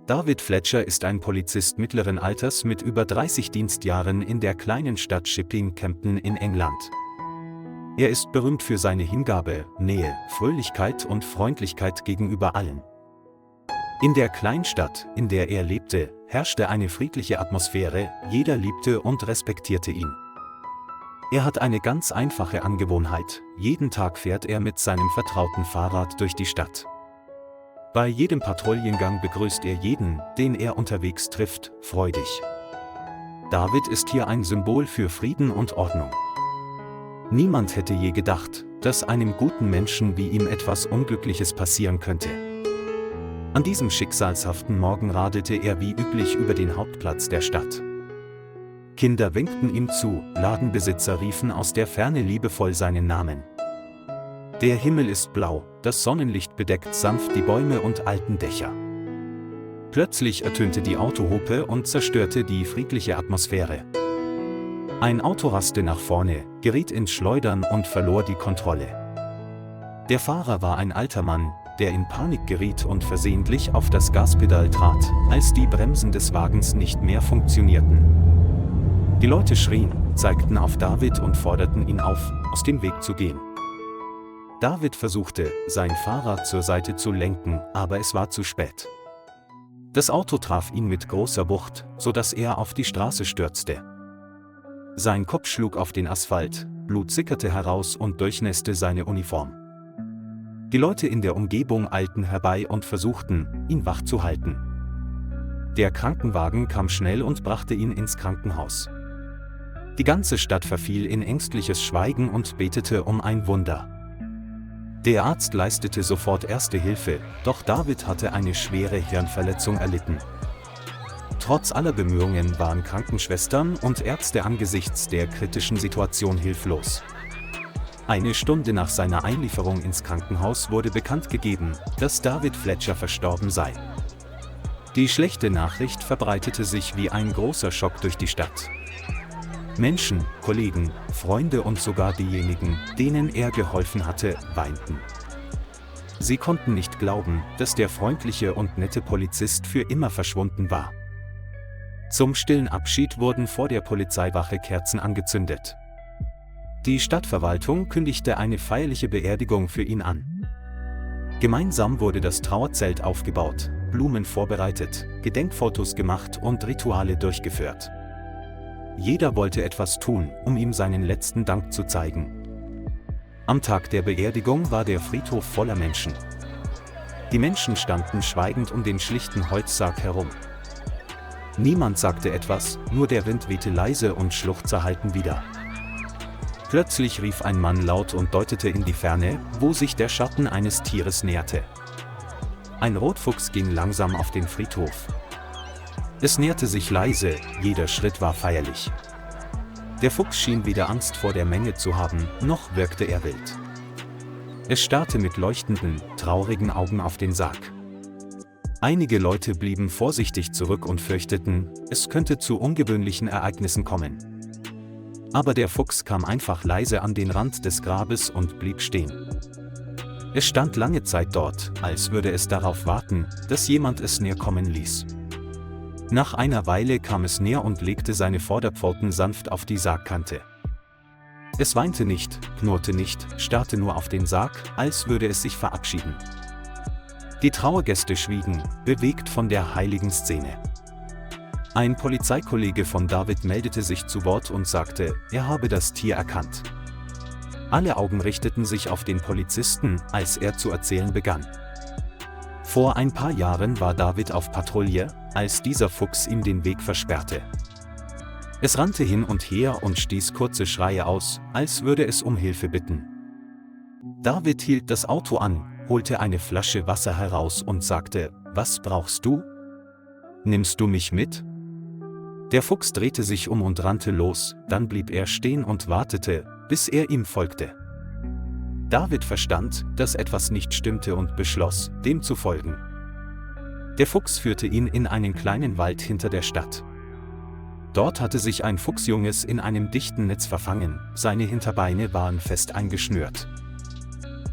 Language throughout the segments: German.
David Fletcher ist ein Polizist mittleren Alters mit über 30 Dienstjahren in der kleinen Stadt Shipping Campden in England. Er ist berühmt für seine Hingabe, Nähe, Fröhlichkeit und Freundlichkeit gegenüber allen. In der Kleinstadt, in der er lebte, herrschte eine friedliche Atmosphäre, jeder liebte und respektierte ihn. Er hat eine ganz einfache Angewohnheit, jeden Tag fährt er mit seinem vertrauten Fahrrad durch die Stadt. Bei jedem Patrouillengang begrüßt er jeden, den er unterwegs trifft, freudig. David ist hier ein Symbol für Frieden und Ordnung. Niemand hätte je gedacht, dass einem guten Menschen wie ihm etwas Unglückliches passieren könnte. An diesem schicksalshaften Morgen radelte er wie üblich über den Hauptplatz der Stadt. Kinder winkten ihm zu, Ladenbesitzer riefen aus der Ferne liebevoll seinen Namen. Der Himmel ist blau, das Sonnenlicht bedeckt sanft die Bäume und alten Dächer. Plötzlich ertönte die Autohupe und zerstörte die friedliche Atmosphäre. Ein Auto raste nach vorne, geriet ins Schleudern und verlor die Kontrolle. Der Fahrer war ein alter Mann, der in Panik geriet und versehentlich auf das Gaspedal trat, als die Bremsen des Wagens nicht mehr funktionierten. Die Leute schrien, zeigten auf David und forderten ihn auf, aus dem Weg zu gehen. David versuchte, sein Fahrrad zur Seite zu lenken, aber es war zu spät. Das Auto traf ihn mit großer Wucht, sodass er auf die Straße stürzte. Sein Kopf schlug auf den Asphalt, Blut sickerte heraus und durchnässte seine Uniform. Die Leute in der Umgebung eilten herbei und versuchten, ihn wach zu halten. Der Krankenwagen kam schnell und brachte ihn ins Krankenhaus. Die ganze Stadt verfiel in ängstliches Schweigen und betete um ein Wunder. Der Arzt leistete sofort erste Hilfe, doch David hatte eine schwere Hirnverletzung erlitten. Trotz aller Bemühungen waren Krankenschwestern und Ärzte angesichts der kritischen Situation hilflos. Eine Stunde nach seiner Einlieferung ins Krankenhaus wurde bekannt gegeben, dass David Fletcher verstorben sei. Die schlechte Nachricht verbreitete sich wie ein großer Schock durch die Stadt. Menschen, Kollegen, Freunde und sogar diejenigen, denen er geholfen hatte, weinten. Sie konnten nicht glauben, dass der freundliche und nette Polizist für immer verschwunden war. Zum stillen Abschied wurden vor der Polizeiwache Kerzen angezündet. Die Stadtverwaltung kündigte eine feierliche Beerdigung für ihn an. Gemeinsam wurde das Trauerzelt aufgebaut, Blumen vorbereitet, Gedenkfotos gemacht und Rituale durchgeführt. Jeder wollte etwas tun, um ihm seinen letzten Dank zu zeigen. Am Tag der Beerdigung war der Friedhof voller Menschen. Die Menschen standen schweigend um den schlichten Holzsarg herum. Niemand sagte etwas, nur der Wind wehte leise und Schluchzer hallten wieder. Plötzlich rief ein Mann laut und deutete in die Ferne, wo sich der Schatten eines Tieres näherte. Ein Rotfuchs ging langsam auf den Friedhof. Es näherte sich leise, jeder Schritt war feierlich. Der Fuchs schien weder Angst vor der Menge zu haben, noch wirkte er wild. Es starrte mit leuchtenden, traurigen Augen auf den Sarg. Einige Leute blieben vorsichtig zurück und fürchteten, es könnte zu ungewöhnlichen Ereignissen kommen. Aber der Fuchs kam einfach leise an den Rand des Grabes und blieb stehen. Es stand lange Zeit dort, als würde es darauf warten, dass jemand es näher kommen ließ. Nach einer Weile kam es näher und legte seine Vorderpfoten sanft auf die Sargkante. Es weinte nicht, knurrte nicht, starrte nur auf den Sarg, als würde es sich verabschieden. Die Trauergäste schwiegen, bewegt von der heiligen Szene. Ein Polizeikollege von David meldete sich zu Wort und sagte, er habe das Tier erkannt. Alle Augen richteten sich auf den Polizisten, als er zu erzählen begann. Vor ein paar Jahren war David auf Patrouille, als dieser Fuchs ihm den Weg versperrte. Es rannte hin und her und stieß kurze Schreie aus, als würde es um Hilfe bitten. David hielt das Auto an, holte eine Flasche Wasser heraus und sagte, was brauchst du? Nimmst du mich mit? Der Fuchs drehte sich um und rannte los, dann blieb er stehen und wartete, bis er ihm folgte. David verstand, dass etwas nicht stimmte und beschloss, dem zu folgen. Der Fuchs führte ihn in einen kleinen Wald hinter der Stadt. Dort hatte sich ein Fuchsjunges in einem dichten Netz verfangen, seine Hinterbeine waren fest eingeschnürt.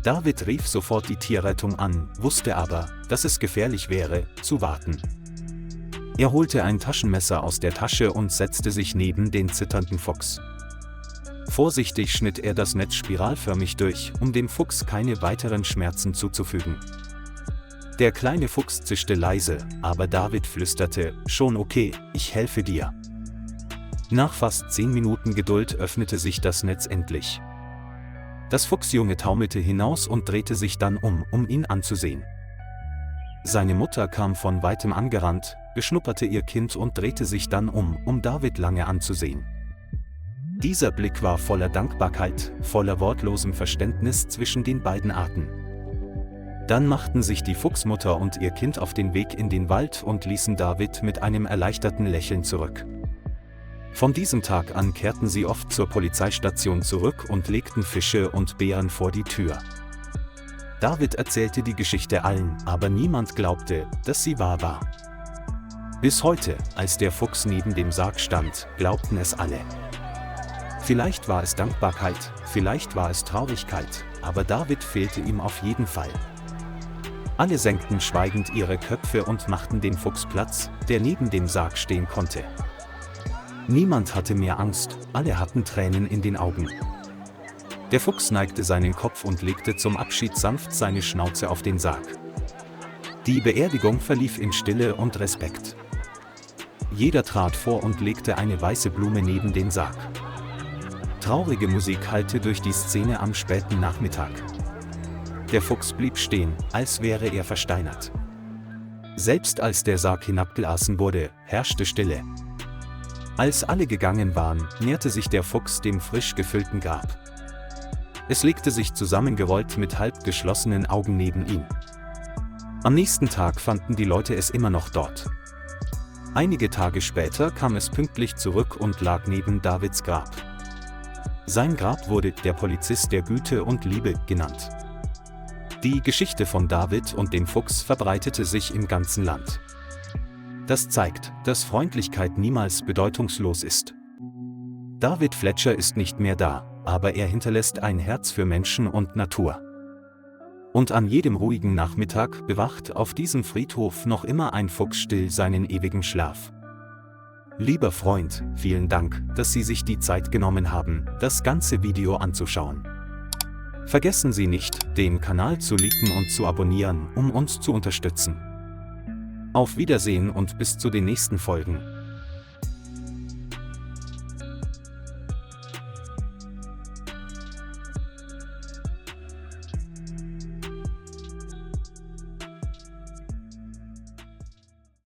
David rief sofort die Tierrettung an, wusste aber, dass es gefährlich wäre, zu warten. Er holte ein Taschenmesser aus der Tasche und setzte sich neben den zitternden Fuchs. Vorsichtig schnitt er das Netz spiralförmig durch, um dem Fuchs keine weiteren Schmerzen zuzufügen. Der kleine Fuchs zischte leise, aber David flüsterte: „Schon okay, ich helfe dir." Nach fast 10 Minuten Geduld öffnete sich das Netz endlich. Das Fuchsjunge taumelte hinaus und drehte sich dann um ihn anzusehen. Seine Mutter kam von weitem angerannt, beschnupperte ihr Kind und drehte sich dann um David lange anzusehen. Dieser Blick war voller Dankbarkeit, voller wortlosem Verständnis zwischen den beiden Arten. Dann machten sich die Fuchsmutter und ihr Kind auf den Weg in den Wald und ließen David mit einem erleichterten Lächeln zurück. Von diesem Tag an kehrten sie oft zur Polizeistation zurück und legten Fische und Beeren vor die Tür. David erzählte die Geschichte allen, aber niemand glaubte, dass sie wahr war. Bis heute, als der Fuchs neben dem Sarg stand, glaubten es alle. Vielleicht war es Dankbarkeit, vielleicht war es Traurigkeit, aber David fehlte ihm auf jeden Fall. Alle senkten schweigend ihre Köpfe und machten dem Fuchs Platz, der neben dem Sarg stehen konnte. Niemand hatte mehr Angst, alle hatten Tränen in den Augen. Der Fuchs neigte seinen Kopf und legte zum Abschied sanft seine Schnauze auf den Sarg. Die Beerdigung verlief in Stille und Respekt. Jeder trat vor und legte eine weiße Blume neben den Sarg. Traurige Musik hallte durch die Szene am späten Nachmittag. Der Fuchs blieb stehen, als wäre er versteinert. Selbst als der Sarg hinabgelassen wurde, herrschte Stille. Als alle gegangen waren, näherte sich der Fuchs dem frisch gefüllten Grab. Es legte sich zusammengerollt mit halb geschlossenen Augen neben ihn. Am nächsten Tag fanden die Leute es immer noch dort. Einige Tage später kam es pünktlich zurück und lag neben Davids Grab. Sein Grab wurde „der Polizist der Güte und Liebe" genannt. Die Geschichte von David und dem Fuchs verbreitete sich im ganzen Land. Das zeigt, dass Freundlichkeit niemals bedeutungslos ist. David Fletcher ist nicht mehr da, aber er hinterlässt ein Herz für Menschen und Natur. Und an jedem ruhigen Nachmittag bewacht auf diesem Friedhof noch immer ein Fuchs still seinen ewigen Schlaf. Lieber Freund, vielen Dank, dass Sie sich die Zeit genommen haben, das ganze Video anzuschauen. Vergessen Sie nicht, den Kanal zu liken und zu abonnieren, um uns zu unterstützen. Auf Wiedersehen und bis zu den nächsten Folgen.